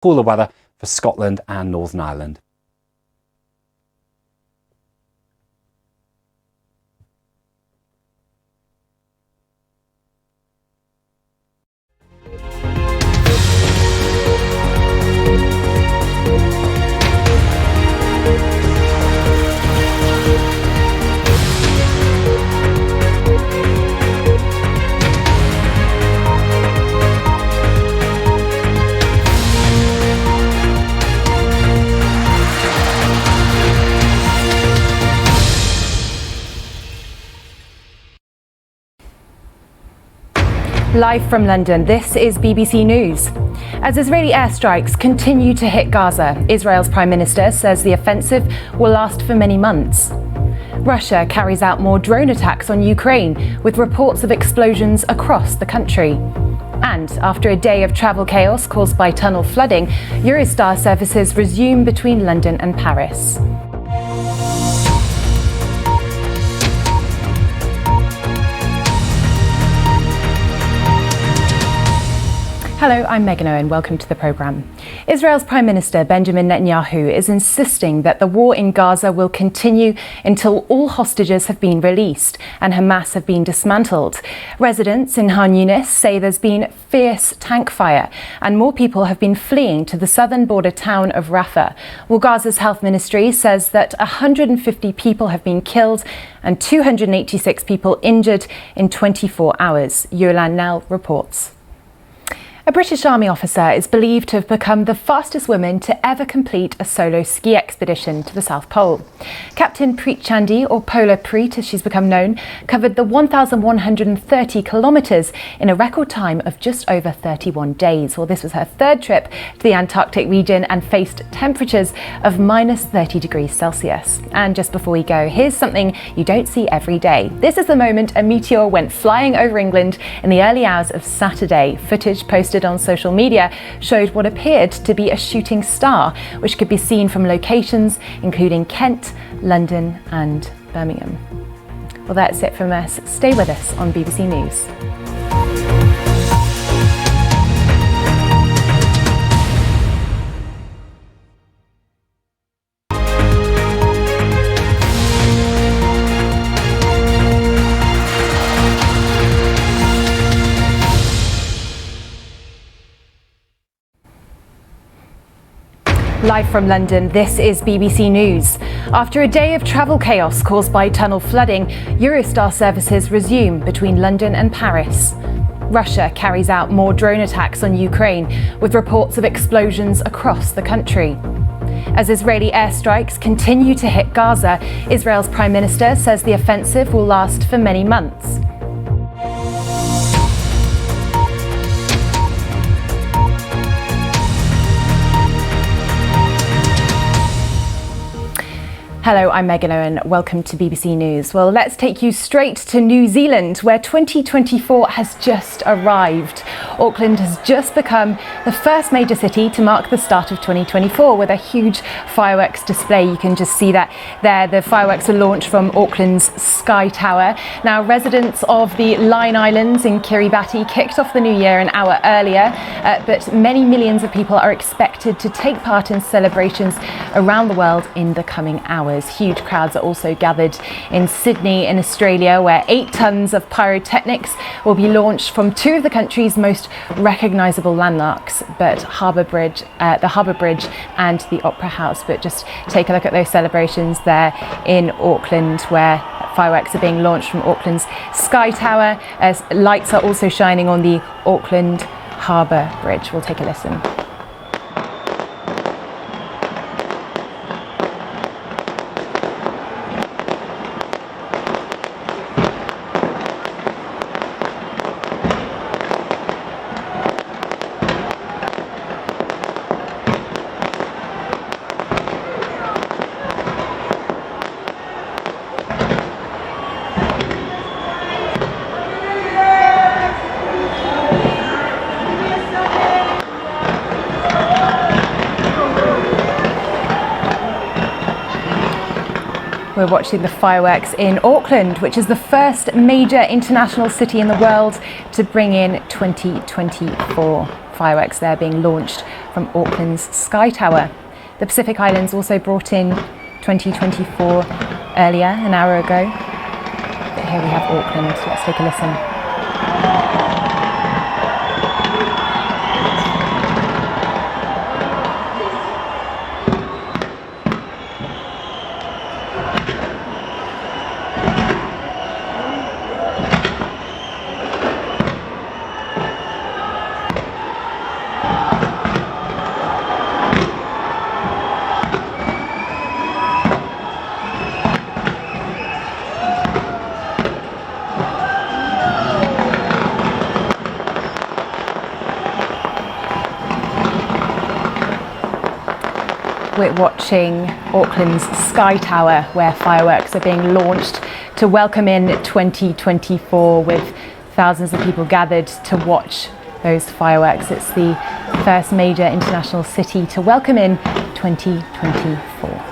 cooler weather for Scotland and Northern Ireland. Live from London, this is BBC News. As Israeli airstrikes continue to hit Gaza, Israel's Prime Minister says the offensive will last for many months. Russia carries out more drone attacks on Ukraine, with reports of explosions across the country. And after a day of travel chaos caused by tunnel flooding, Eurostar services resume between London and Paris. Hello, I'm Meghan Owen. Welcome to the programme. Israel's Prime Minister Benjamin Netanyahu is insisting that the war in Gaza will continue until all hostages have been released and Hamas have been dismantled. Residents in Khan Yunis say there's been fierce tank fire and more people have been fleeing to the southern border town of Rafah. Well, Gaza's health ministry says that 150 people have been killed and 286 people injured in 24 hours. Yolan Nell reports. A British Army officer is believed to have become the fastest woman to ever complete a solo ski expedition to the South Pole. Captain Preet Chandy, or Polar Preet as she's become known, covered the 1,130 kilometres in a record time of just over 31 days. Well, this was her third trip to the Antarctic region and faced temperatures of minus 30 degrees Celsius. And just before we go, here's something you don't see every day. This is the moment a meteor went flying over England in the early hours of Saturday. Footage posted on social media showed what appeared to be a shooting star, which could be seen from locations including Kent, London and Birmingham. Well, that's it from us. Stay with us on BBC News. Live from London, this is BBC News. After a day of travel chaos caused by tunnel flooding, Eurostar services resume between London and Paris. Russia carries out more drone attacks on Ukraine, with reports of explosions across the country. As Israeli airstrikes continue to hit Gaza, Israel's Prime Minister says the offensive will last for many months. Hello, I'm Meghan Owen. Welcome to BBC News. Well, let's take you straight to New Zealand, where 2024 has just arrived. Auckland has just become the first major city to mark the start of 2024 with a huge fireworks display. You can just see that there. The fireworks are launched from Auckland's Sky Tower. Now, residents of the Line Islands in Kiribati kicked off the new year an hour earlier, but many millions of people are expected to take part in celebrations around the world in the coming hours. Huge crowds are also gathered in Sydney in Australia, where 8 tons of pyrotechnics will be launched from 2 of the country's most recognisable landmarks, but the Harbour Bridge and the Opera House. But just take a look at those celebrations there in Auckland, where fireworks are being launched from Auckland's Sky Tower, as lights are also shining on the Auckland Harbour Bridge. We'll take a listen. We're watching the fireworks in Auckland, which is the first major international city in the world to bring in 2024 fireworks there being launched from Auckland's Sky Tower. The Pacific Islands also brought in 2024 earlier, an hour ago. But here we have Auckland. Let's take a listen. We're watching Auckland's Sky Tower, where fireworks are being launched to welcome in 2024, with thousands of people gathered to watch those fireworks. It's the first major international city to welcome in 2024.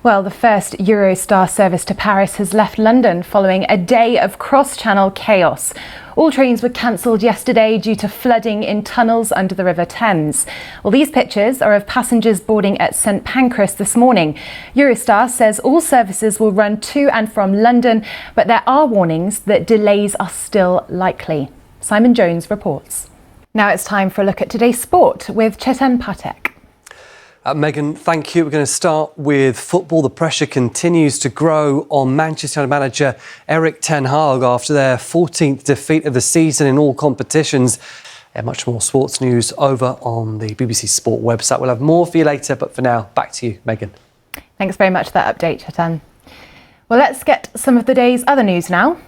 Well, the first Eurostar service to Paris has left London following a day of cross-channel chaos. All trains were cancelled yesterday due to flooding in tunnels under the River Thames. Well, these pictures are of passengers boarding at St Pancras this morning. Eurostar says all services will run to and from London, but there are warnings that delays are still likely. Simon Jones reports. Now it's time for a look at today's sport with Chetan Patek. Meghan, thank you. We're going to start with football. The pressure continues to grow on Manchester United manager Erik ten Hag after their 14th defeat of the season in all competitions. Much more sports news over on the BBC Sport website. We'll have more for you later, but for now, back to you, Meghan. Thanks very much for that update, Chetan. Well, let's get some of the day's other news now.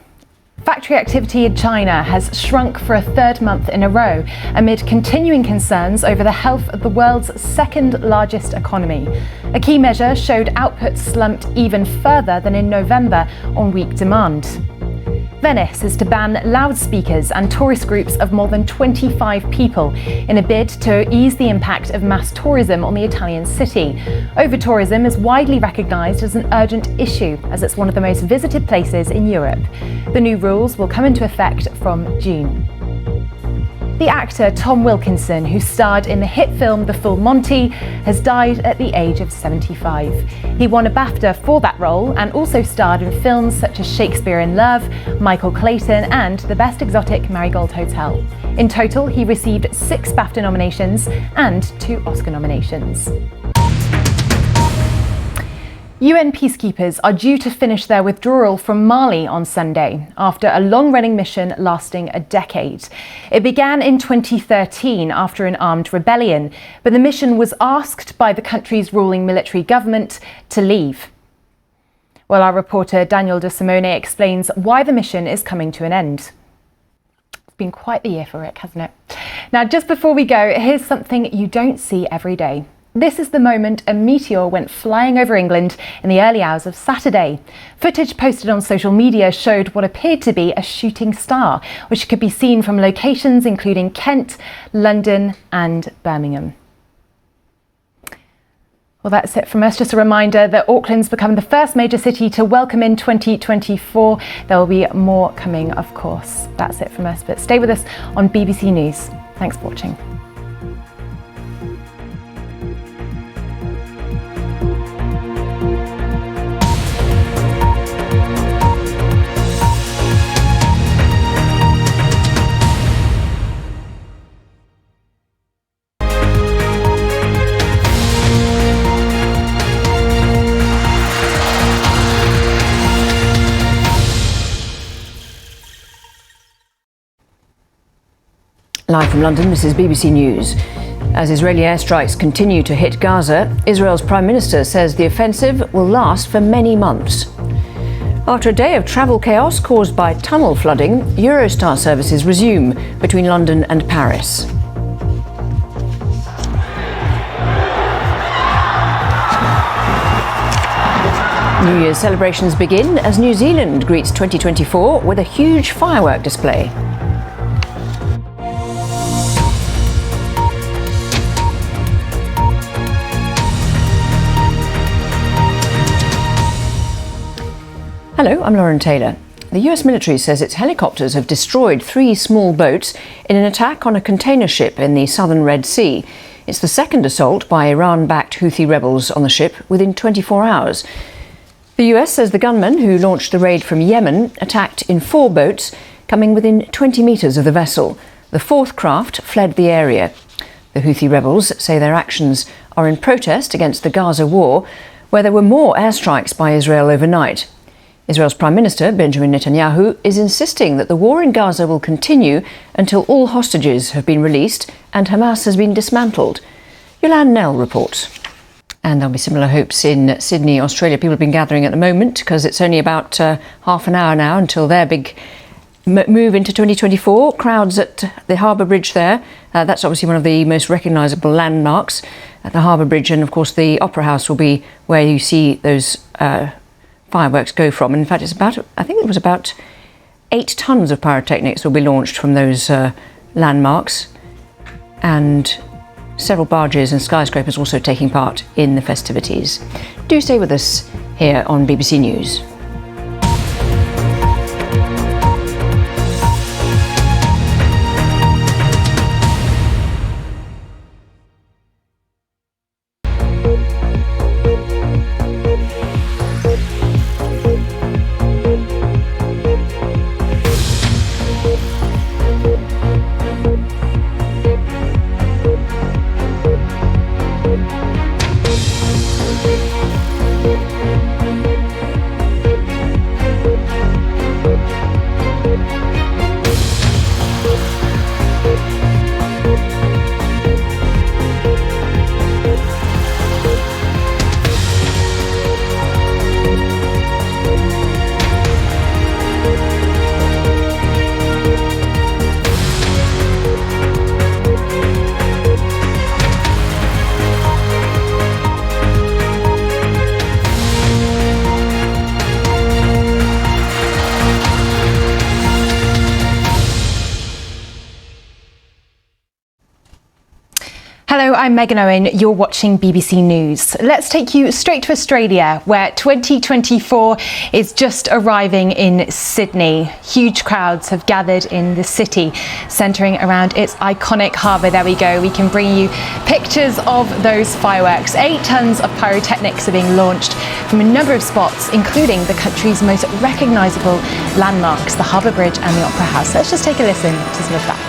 Factory activity in China has shrunk for a third month in a row amid continuing concerns over the health of the world's second largest economy. A key measure showed output slumped even further than in November on weak demand. Venice is to ban loudspeakers and tourist groups of more than 25 people in a bid to ease the impact of mass tourism on the Italian city. Over-tourism is widely recognised as an urgent issue, as it's one of the most visited places in Europe. The new rules will come into effect from June. The actor Tom Wilkinson, who starred in the hit film The Full Monty, has died at the age of 75. He won a BAFTA for that role and also starred in films such as Shakespeare in Love, Michael Clayton and The Best Exotic Marigold Hotel. In total, he received 6 BAFTA nominations and 2 Oscar nominations. UN peacekeepers are due to finish their withdrawal from Mali on Sunday after a long-running mission lasting a decade. It began in 2013 after an armed rebellion, but the mission was asked by the country's ruling military government to leave. Well, our reporter Daniel de Simone explains why the mission is coming to an end. It's been quite the year for Rick, hasn't it? Now, just before we go, here's something you don't see every day. This is the moment a meteor went flying over England in the early hours of Saturday. Footage posted on social media showed what appeared to be a shooting star, which could be seen from locations including Kent, London and Birmingham. Well, that's it from us. Just a reminder that Auckland's become the first major city to welcome in 2024. There will be more coming, of course. That's it from us, but stay with us on BBC News. Thanks for watching. Live from London, this is BBC News. As Israeli airstrikes continue to hit Gaza, Israel's Prime Minister says the offensive will last for many months. After a day of travel chaos caused by tunnel flooding, Eurostar services resume between London and Paris. New Year's celebrations begin as New Zealand greets 2024 with a huge firework display. Hello, I'm Lauren Taylor. The US military says its helicopters have destroyed 3 small boats in an attack on a container ship in the southern Red Sea. It's the second assault by Iran-backed Houthi rebels on the ship within 24 hours. The US says the gunmen who launched the raid from Yemen attacked in 4 boats, coming within 20 metres of the vessel. The 4th craft fled the area. The Houthi rebels say their actions are in protest against the Gaza war, where there were more airstrikes by Israel overnight. Israel's Prime Minister, Benjamin Netanyahu, is insisting that the war in Gaza will continue until all hostages have been released and Hamas has been dismantled. Yolande Nell reports. And there'll be similar hopes in Sydney, Australia. People have been gathering at the moment because it's only about half an hour now until their big move into 2024. Crowds at the Harbour Bridge there. That's obviously one of the most recognisable landmarks at the Harbour Bridge. And of course, the Opera House will be where you see those fireworks go from. And in fact, I think it was about 8 tonnes of pyrotechnics will be launched from those landmarks. And several barges and skyscrapers also taking part in the festivities. Do stay with us here on BBC News. Hello, I'm Meghan Owen. You're watching BBC News. Let's take you straight to Australia, where 2024 is just arriving in Sydney. Huge crowds have gathered in the city, centring around its iconic harbour. There we go. We can bring you pictures of those fireworks. 8 tonnes of pyrotechnics are being launched from a number of spots, including the country's most recognisable landmarks, the Harbour Bridge and the Opera House. Let's just take a listen to some of that.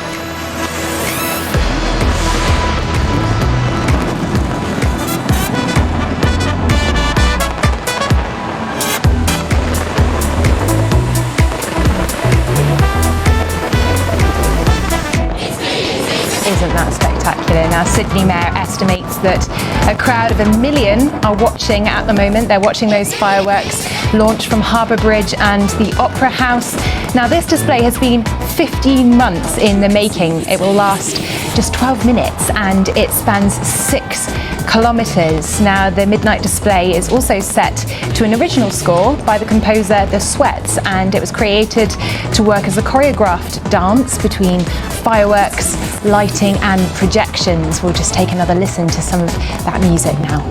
Isn't that spectacular? Now, Sydney Mayor estimates that a crowd of 1 million are watching at the moment. They're watching those fireworks launch from Harbour Bridge and the Opera House. Now, this display has been 15 months in the making. It will last just 12 minutes and it spans 6 kilometres. Now, the midnight display is also set to an original score by the composer The Sweats, and it was created to work as a choreographed dance between fireworks, lighting and projections. We'll just take another listen to some of that music now.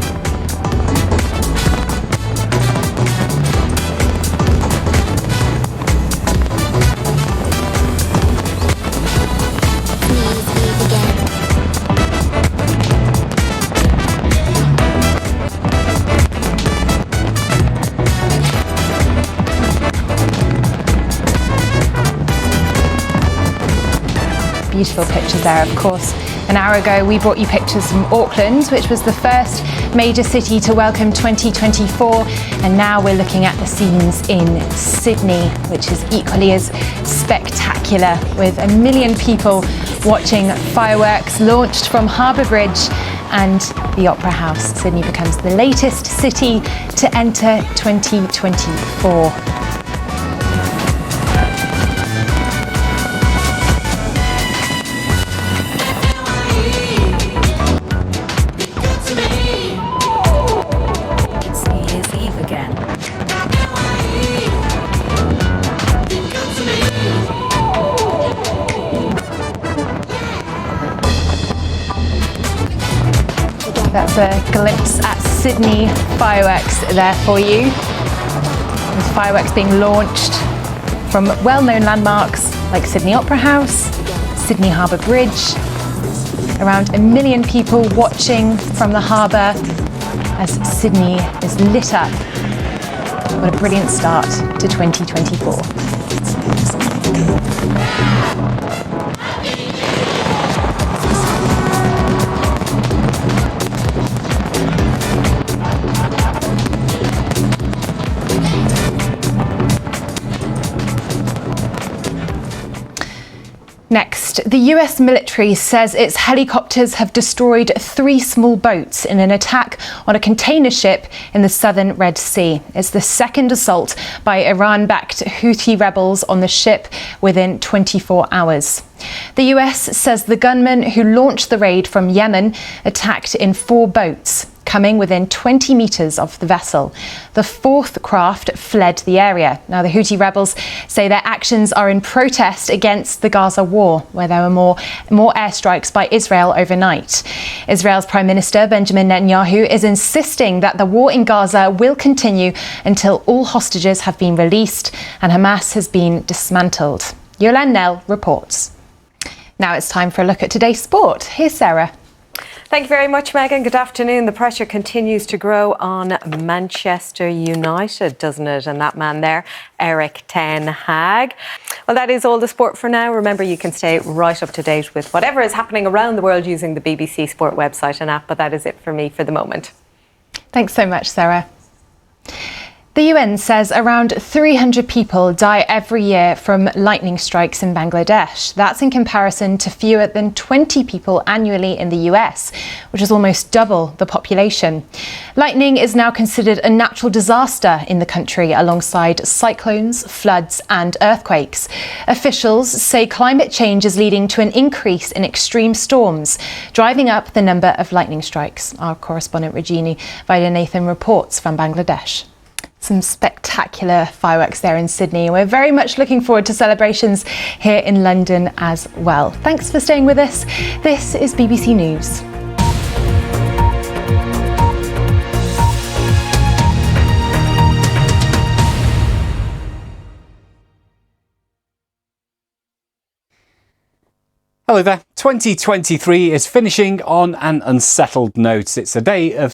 Beautiful pictures there, of course. An hour ago, we brought you pictures from Auckland, which was the first major city to welcome 2024. And now we're looking at the scenes in Sydney, which is equally as spectacular, with 1 million people watching fireworks launched from Harbour Bridge and the Opera House. Sydney becomes the latest city to enter 2024. That's a glimpse at Sydney fireworks there for you. Those Fireworks being launched from well-known landmarks like Sydney Opera House, Sydney Harbour Bridge. Around 1 million people watching from the harbour as Sydney is lit up. What a brilliant start to 2024. Next, the US military says its helicopters have destroyed 3 small boats in an attack on a container ship in the southern Red Sea. It's the second assault by Iran-backed Houthi rebels on the ship within 24 hours. The US says the gunmen who launched the raid from Yemen attacked in 4 boats, coming within 20 metres of the vessel. The 4th craft fled the area. Now, the Houthi rebels say their actions are in protest against the Gaza war, where there were more airstrikes by Israel overnight. Israel's Prime Minister Benjamin Netanyahu is insisting that the war in Gaza will continue until all hostages have been released and Hamas has been dismantled. Yolande Nell reports. Now it's time for a look at today's sport. Here's Sarah. Thank you very much, Megan. Good afternoon. The pressure continues to grow on Manchester United, doesn't it? And that man there, Erik ten Hag. Well, that is all the sport for now. Remember, you can stay right up to date with whatever is happening around the world using the BBC Sport website and app. But that is it for me for the moment. Thanks so much, Sarah. The UN says around 300 people die every year from lightning strikes in Bangladesh. That's in comparison to fewer than 20 people annually in the US, which is almost double the population. Lightning is now considered a natural disaster in the country alongside cyclones, floods and earthquakes. Officials say climate change is leading to an increase in extreme storms, driving up the number of lightning strikes. Our correspondent Regini Vaidyanathan reports from Bangladesh. Some spectacular fireworks there in Sydney. We're very much looking forward to celebrations here in London as well. Thanks for staying with us. This is BBC News. Hello there. 2023 is finishing on an unsettled note. It's a day of